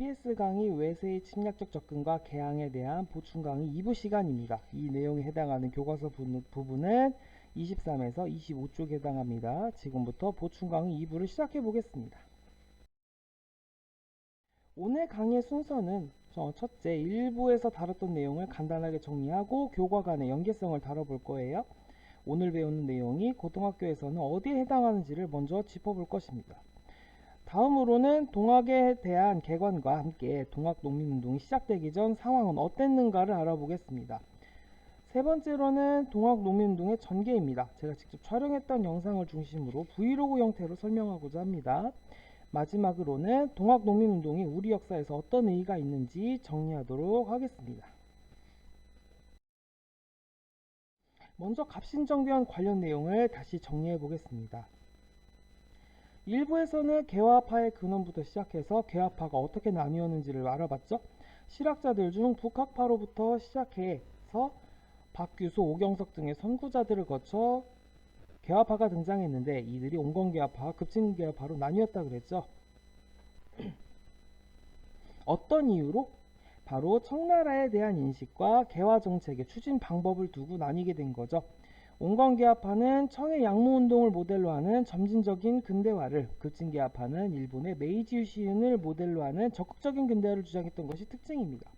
EBS 강의 외세의 침략적 접근과 개항에 대한 보충 강의 2부 시간입니다. 이 내용에 해당하는 교과서 부분은 23에서 25쪽에 해당합니다. 지금부터 보충 강의 2부를 시작해 보겠습니다. 오늘 강의 순서는 첫째, 1부에서 다뤘던 내용을 간단하게 정리하고 교과 간의 연계성을 다뤄볼 거예요. 오늘 배우는 내용이 고등학교에서는 어디에 해당하는지를 먼저 짚어볼 것입니다. 다음으로는 동학에 대한 개관과 함께 동학농민운동이 시작되기 전 상황은 어땠는가를 알아보겠습니다. 세 번째로는 동학농민운동의 전개입니다. 제가 직접 촬영했던 영상을 중심으로 브이로그 형태로 설명하고자 합니다. 마지막으로는 동학농민운동이 우리 역사에서 어떤 의의가 있는지 정리하도록 하겠습니다. 먼저 갑신정변 관련 내용을 다시 정리해 보겠습니다. 일부에서는 개화파의 근원부터 시작해서 개화파가 어떻게 나뉘었는지를 알아봤죠. 실학자들 중 북학파로부터 시작해서 박규수, 오경석 등의 선구자들을 거쳐 개화파가 등장했는데 이들이 온건개화파와 급진개화파로 나뉘었다 그랬죠. 어떤 이유로? 바로 청나라에 대한 인식과 개화정책의 추진 방법을 두고 나뉘게 된 거죠. 온건개화파는 청의 양무운동을 모델로 하는 점진적인 근대화를, 급진개화파는 일본의 메이지 유신을 모델로 하는 적극적인 근대화를 주장했던 것이 특징입니다.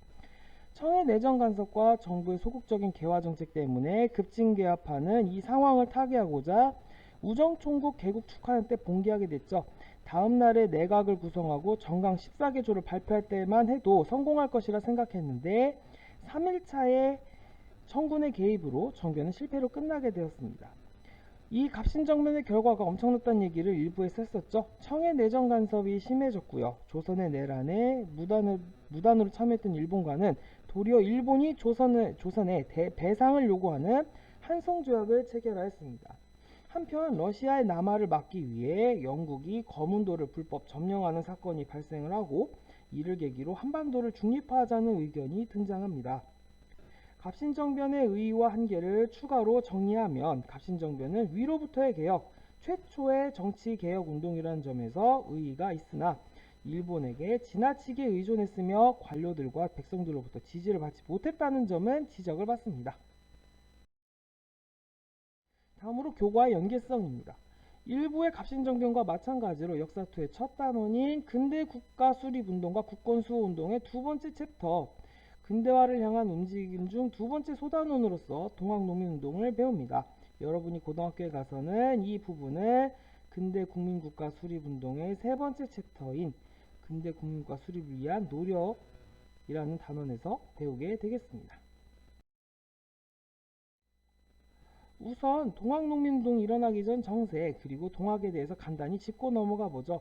청의 내정 간섭과 정부의 소극적인 개화정책 때문에 급진개화파는 이 상황을 타개하고자 우정총국 개국 축하연 때 봉기하게 됐죠. 다음 날에 내각을 구성하고 정강 14개조를 발표할 때만 해도 성공할 것이라 생각했는데 3일차에 청군의 개입으로 정변은 실패로 끝나게 되었습니다. 이 갑신정변의 결과가 엄청났다는 얘기를 일부에서 했었죠. 청의 내정 간섭이 심해졌고요. 조선의 내란에 무단으로 참여했던 일본과는 도리어 일본이 조선에 배상을 요구하는 한송조약을 체결하였습니다. 한편 러시아의 남하를 막기 위해 영국이 거문도를 불법 점령하는 사건이 발생을 하고 이를 계기로 한반도를 중립화하자는 의견이 등장합니다. 갑신정변의 의의와 한계를 추가로 정리하면 갑신정변은 위로부터의 개혁, 최초의 정치개혁운동이라는 점에서 의의가 있으나 일본에게 지나치게 의존했으며 관료들과 백성들로부터 지지를 받지 못했다는 점은 지적을 받습니다. 다음으로 교과의 연계성입니다. 일부의 갑신정변과 마찬가지로 역사투의 첫 단원인 근대국가 수립운동과 국권수호운동의 두 번째 챕터 근대화를 향한 움직임 중 두 번째 소단원으로서 동학농민운동을 배웁니다. 여러분이 고등학교에 가서는 이 부분을 근대국민국가 수립운동의 세 번째 챕터인 근대국민국가 수립을 위한 노력이라는 단원에서 배우게 되겠습니다. 우선 동학농민운동이 일어나기 전 정세 그리고 동학에 대해서 간단히 짚고 넘어가 보죠.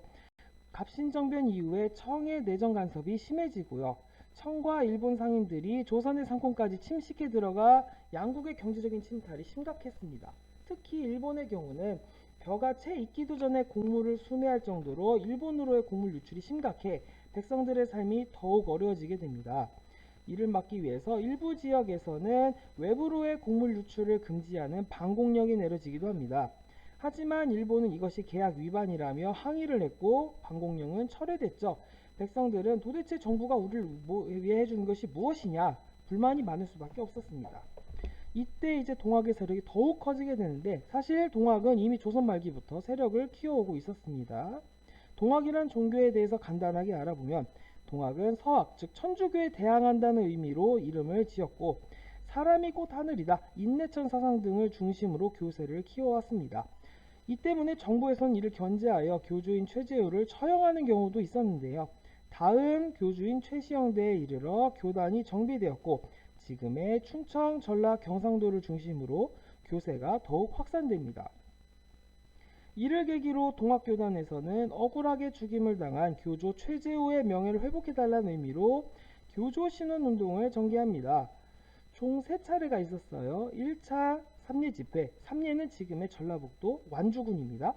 갑신정변 이후에 청의 내정 간섭이 심해지고요. 청과 일본 상인들이 조선의 상권까지 침식해 들어가 양국의 경제적인 침탈이 심각했습니다. 특히 일본의 경우는 벼가 채 익기도 전에 곡물을 수매할 정도로 일본으로의 곡물 유출이 심각해 백성들의 삶이 더욱 어려워지게 됩니다. 이를 막기 위해서 일부 지역에서는 외부로의 곡물 유출을 금지하는 방공령이 내려지기도 합니다. 하지만 일본은 이것이 계약 위반이라며 항의를 했고 방공령은 철회됐죠. 백성들은 도대체 정부가 우리를 위해 해주는 것이 무엇이냐 불만이 많을 수밖에 없었습니다. 이때 이제 동학의 세력이 더욱 커지게 되는데 사실 동학은 이미 조선 말기부터 세력을 키워오고 있었습니다. 동학이란 종교에 대해서 간단하게 알아보면 동학은 서학, 즉 천주교에 대항한다는 의미로 이름을 지었고 사람이 곧 하늘이다, 인내천 사상 등을 중심으로 교세를 키워왔습니다. 이 때문에 정부에서는 이를 견제하여 교주인 최재우를 처형하는 경우도 있었는데요. 다음 교주인 최시영대에 이르러 교단이 정비되었고 지금의 춘청, 전라, 경상도를 중심으로 교세가 더욱 확산됩니다. 이를 계기로 동학교단에서는 억울하게 죽임을 당한 교조 최재우의 명예를 회복해달라는 의미로 교조 신원운동을 전개합니다. 총 3차례가 있었어요. 1차 삼례 집회, 삼례는 지금의 전라북도 완주군입니다.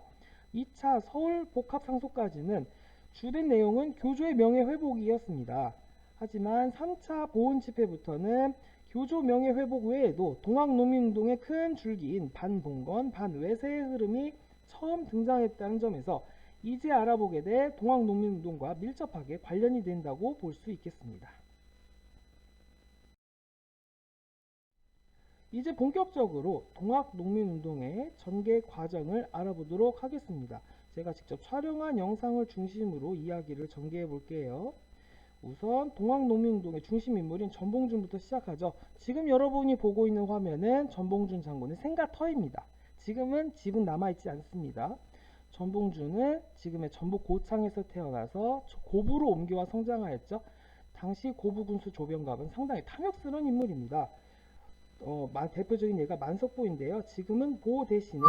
2차 서울 복합상소까지는 주된 내용은 교조의 명예 회복이었습니다. 하지만 3차 보훈 집회부터는 교조 명예 회복 외에도 동학농민운동의 큰 줄기인 반봉건, 반외세의 흐름이 처음 등장했다는 점에서 이제 알아보게 될 동학농민운동과 밀접하게 관련이 된다고 볼 수 있겠습니다. 이제 본격적으로 동학농민운동의 전개 과정을 알아보도록 하겠습니다. 제가 직접 촬영한 영상을 중심으로 이야기를 전개해 볼게요. 우선 동학농민운동의 중심 인물인 전봉준부터 시작하죠. 지금 여러분이 보고 있는 화면은 전봉준 장군의 생가터입니다. 지금은 집은 남아있지 않습니다. 전봉준은 지금의 전북 고창에서 태어나서 고부로 옮겨와 성장하였죠. 당시 고부 군수 조병갑은 상당히 탐욕스러운 인물입니다. 대표적인 예가 만석보인데요. 지금은 보 대신에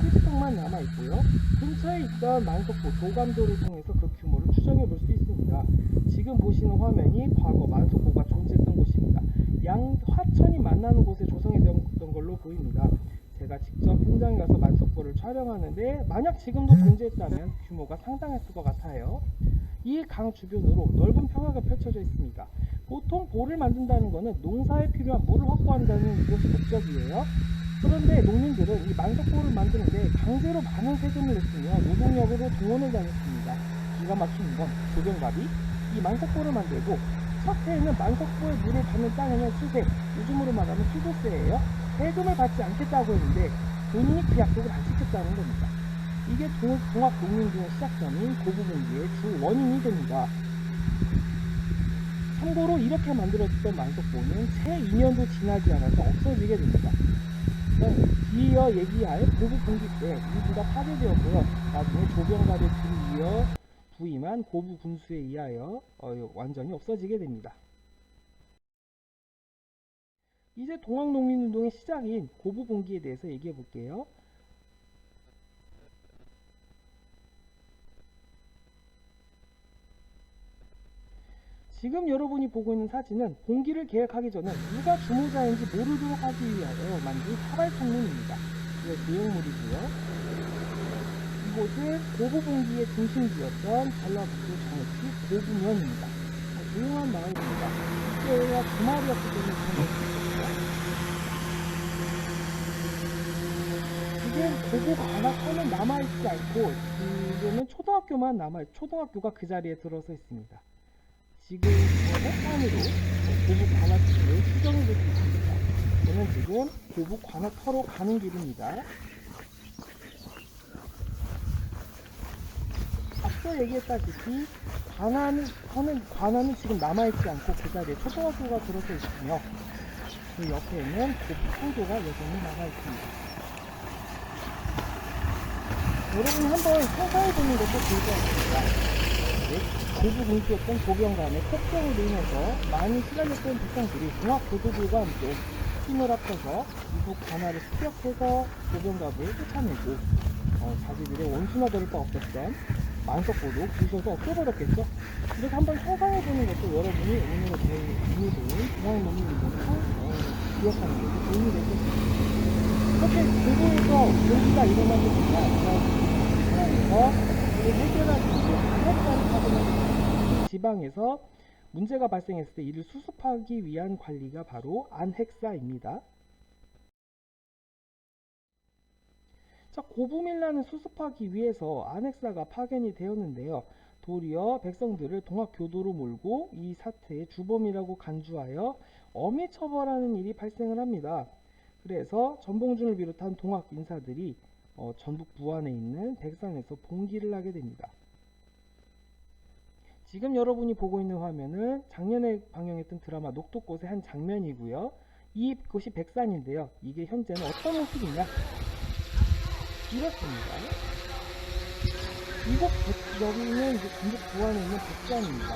풍지성만 남아있고요. 근처에 있던 만석보 도감도를 통해서 그 규모를 추정해 볼 수 있습니다. 지금 보시는 화면이 과거 만석보가 존재했던 곳입니다. 양 화천이 만나는 곳에 조성이 되었던 걸로 보입니다. 제가 직접 현장에 가서 만석보를 촬영하는데 만약 지금도 존재했다면 규모가 상당했을 것 같아요. 이 강 주변으로 넓은 평화가 펼쳐져 있습니다. 보통 보를 만든다는 것은 농사에 필요한 물을 확보한다는 것이 목적이에요. 그런데 농민들은 이 만석보를 만드는데 강제로 많은 세금을 냈으며 노동력으로 동원을 당했습니다. 기가 막히는 건 조병갑이 이 만석보를 만들고 첫 해에는 만석보의 물을 받는 땅에는 수세, 요즘으로 말하면 수도세예요. 세금을 받지 않겠다고 했는데 본인이 그 약속을 안 지켰다는 겁니다. 이게 동학농민운동의 시작점인 고부분기의 주 원인이 됩니다. 참고로 이렇게 만들어졌던 만석보는 채 2년도 지나지 않아서 없어지게 됩니다. 뒤이어 얘기할 고부분기 때 이두가 파괴되었고요. 나중에 조병갑의 뒤를 이어 부임한 고부 군수에 의하여 완전히 없어지게 됩니다. 이제 동학농민운동의 시작인 고부분기에 대해서 얘기해 볼게요. 지금 여러분이 보고 있는 사진은 봉기를 계획하기 전에 누가 주무자인지 모르도록 하기 위하여 만든 사발통문입니다. 이게 내용물이고요. 이곳은 고부봉기의 중심지였던 전라북도 정읍시 고부면입니다. 조용한 마을입니다. 이때가 주말이었기 때문에 지금 고부 관악터는 남아있지 않고 지금은 초등학교가 그 자리에 들어서 있습니다. 지금 해안으로 고부 관악터를 수정해 볼 수 있습니다. 저는 지금 고부 관악터로 가는 길입니다. 앞서 얘기했다시피 관아는 지금 남아있지 않고 그 자리에 초등학교가 들어서 있으며 그 옆에는 고부 상교가 여전히 남아있습니다. 여러분이 한번 상상해보는 것도 좋을 것 같습니다. 고부 군수였던 조병감의 폭격으로 인해서 많이 시달렸던 백성들이 동학교도들과 함께 힘을 합쳐서 이북 관아를 습격해서 조병갑을 쫓아내고 자기들의 원수나 될 바 없었던 만석보도 부셔서 없애버렸겠죠. 이렇게 한번 상상해보는 것도 여러분이 오늘의 제일 의미로운 동학농민운동을 기억하는 것이 도움이 될 것입니다. 이렇게 고부에서 공기가 일어나게 되면 중앙에서 이를 해결하기 위해 안핵사를 파견합니다. 지방에서 문제가 발생했을 때 이를 수습하기 위한 관리가 바로 안핵사입니다. 자, 고부밀란을 수습하기 위해서 안핵사가 파견이 되었는데요. 도리어 백성들을 동학교도로 몰고 이 사태의 주범이라고 간주하여 엄히 처벌하는 일이 발생을 합니다. 그래서 전봉준을 비롯한 동학 인사들이 전북 부안에 있는 백산에서 봉기를 하게 됩니다. 지금 여러분이 보고 있는 화면은 작년에 방영했던 드라마 녹두꽃의 한 장면이고요. 이곳이 백산인데요. 이게 현재는 어떤 모습이냐? 이렇습니다. 여기는 이제 전북 부안에 있는 백산입니다.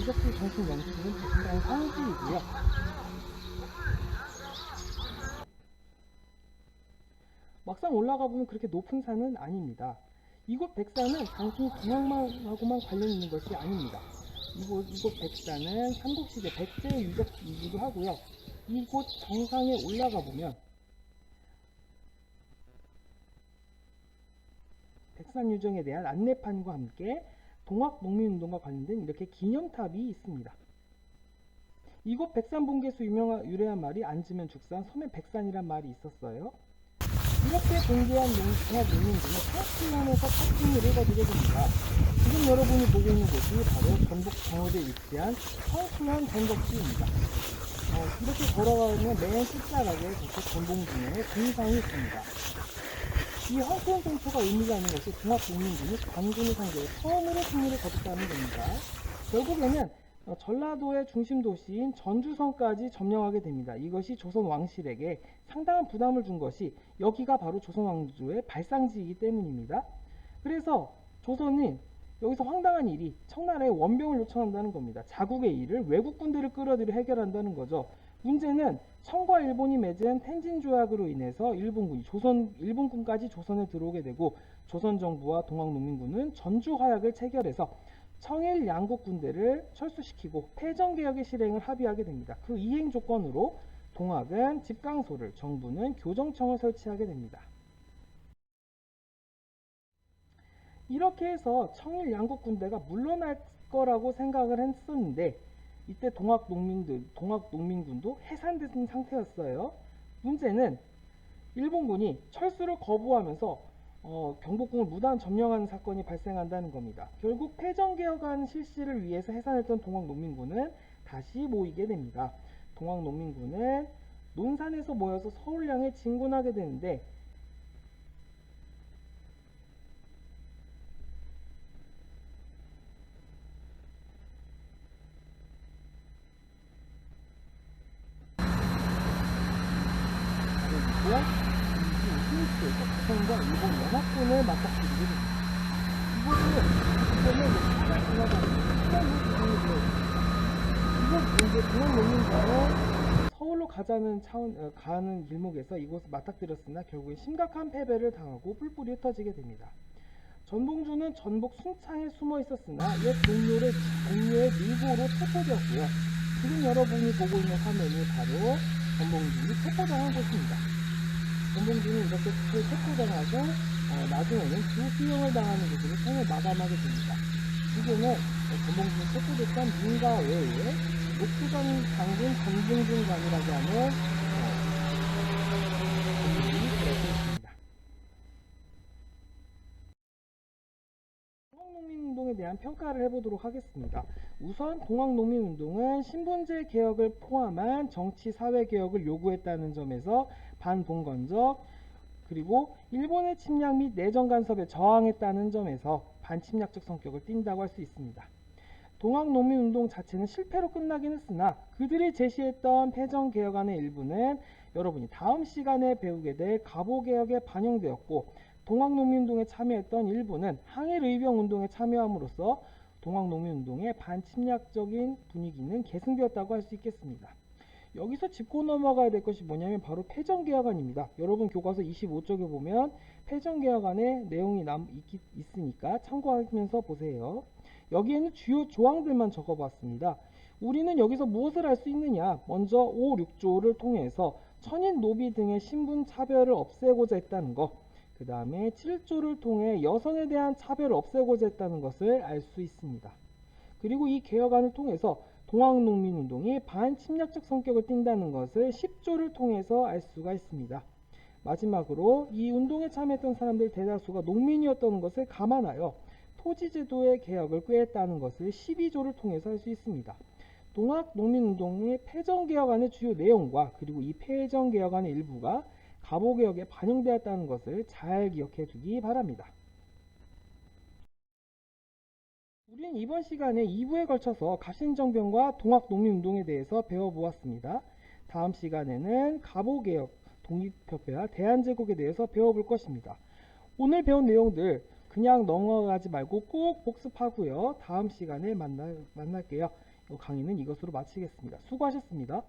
이것도 정신 명칭은 백산 성지이고요. 막상 올라가 보면 그렇게 높은 산은 아닙니다. 이곳 백산은 단순히 동학만하고만 관련 있는 것이 아닙니다. 이곳 백산은 삼국시대 백제의 유적이기도 하고요. 이곳 정상에 올라가 보면 백산 유적에 대한 안내판과 함께 동학농민운동과 관련된 이렇게 기념탑이 있습니다. 이곳 백산 봉계수 유래한 말이 앉으면 죽산, 서면 백산이란 말이 있었어요. 이렇게 공개한 동학농민군의 청춘론에서 탑승을 읽어드리게 됩니다. 지금 여러분이 보고 있는 곳이 바로 전북 정읍에 위치한 청춘원 전덕지입니다. 이렇게 걸어가면 맨 끝자락에 전봉준의 동상이 있습니다. 이 헝클 동포가 의미가 있는 것이 동학농민군이 관군을 상대로 처음으로 승리를 거뒀다는 겁니다. 결국에는 전라도의 중심 도시인 전주성까지 점령하게 됩니다. 이것이 조선 왕실에게 상당한 부담을 준 것이 여기가 바로 조선 왕조의 발상지이기 때문입니다. 그래서 조선은 여기서 황당한 일이 청나라에 원병을 요청한다는 겁니다. 자국의 일을 외국 군대를 끌어들여 해결한다는 거죠. 문제는 청과 일본이 맺은 텐진 조약으로 인해서 일본군까지 조선에 들어오게 되고 조선 정부와 동학농민군은 전주 화약을 체결해서 청일 양국 군대를 철수시키고 패전 개혁의 실행을 합의하게 됩니다. 그 이행 조건으로 동학은 집강소를, 정부는 교정청을 설치하게 됩니다. 이렇게 해서 청일 양국 군대가 물러날 거라고 생각을 했었는데 이때 동학농민군도 해산된 상태였어요. 문제는 일본군이 철수를 거부하면서 경복궁을 무단 점령하는 사건이 발생한다는 겁니다. 결국 패전개혁안 실시를 위해서 해산했던 동학농민군은 다시 모이게 됩니다. 동학농민군은 논산에서 모여서 서울 향해 진군하게 되는데 스위스에서 조선과 일본 연합군을 맞닥뜨리게 됩니다. 이것은 이번에 차가 지나가는 시간이 구성이 되어 있습니다. 이제 동학농민군은 서울로 가는 길목에서 이곳을 맞닥뜨렸으나 결국엔 심각한 패배를 당하고 뿔뿔이 흩어지게 됩니다. 전봉준은 전북 순창에 숨어 있었으나 옛 동료의 밀고로 체포되었고요. 지금 여러분이 보고 있는 화면이 바로 전봉준이 체포당한 곳입니다. 전봉준이 이렇게 체포당하고 나중에는 주수형을 당하는 것으로 생을 마감하게 됩니다. 이거는 전봉준이 체포됐던 민가 외에 녹두전 장군 전봉준관이라고 하는 전문이 들어서 있습니다. 동학농민운동에 대한 평가를 해보도록 하겠습니다. 우선 동학농민운동은 신분제 개혁을 포함한 정치 사회 개혁을 요구했다는 점에서 반봉건적, 그리고 일본의 침략 및 내정 간섭에 저항했다는 점에서 반침략적 성격을 띈다고 할 수 있습니다. 동학농민운동 자체는 실패로 끝나긴 했으나 그들이 제시했던 패전개혁안의 일부는 여러분이 다음 시간에 배우게 될 갑오개혁에 반영되었고, 동학농민운동에 참여했던 일부는 항일의병운동에 참여함으로써 동학농민운동의 반침략적인 분위기는 계승되었다고 할 수 있겠습니다. 여기서 짚고 넘어가야 될 것이 뭐냐면 바로 패전개혁안입니다. 여러분 교과서 25쪽에 보면 패전개혁안의 내용이 있으니까 참고하면서 보세요. 여기에는 주요 조항들만 적어봤습니다. 우리는 여기서 무엇을 할 수 있느냐? 먼저 5, 6조를 통해서 천인, 노비 등의 신분 차별을 없애고자 했다는 것, 그 다음에 7조를 통해 여성에 대한 차별을 없애고자 했다는 것을 알 수 있습니다. 그리고 이 개혁안을 통해서 동학농민운동이 반침략적 성격을 띈다는 것을 10조를 통해서 알 수가 있습니다. 마지막으로 이 운동에 참여했던 사람들 대다수가 농민이었다는 것을 감안하여 토지제도의 개혁을 꾀했다는 것을 12조를 통해서 알 수 있습니다. 동학농민운동의 패전개혁안의 주요 내용과 그리고 이 패전개혁안의 일부가 갑오개혁에 반영되었다는 것을 잘 기억해 두기 바랍니다. 우리는 이번 시간에 2부에 걸쳐서 갑신정변과 동학농민운동에 대해서 배워보았습니다. 다음 시간에는 갑오개혁, 독립협회와 대한제국에 대해서 배워볼 것입니다. 오늘 배운 내용들 그냥 넘어가지 말고 꼭 복습하고요. 다음 시간에 만날게요. 강의는 이것으로 마치겠습니다. 수고하셨습니다.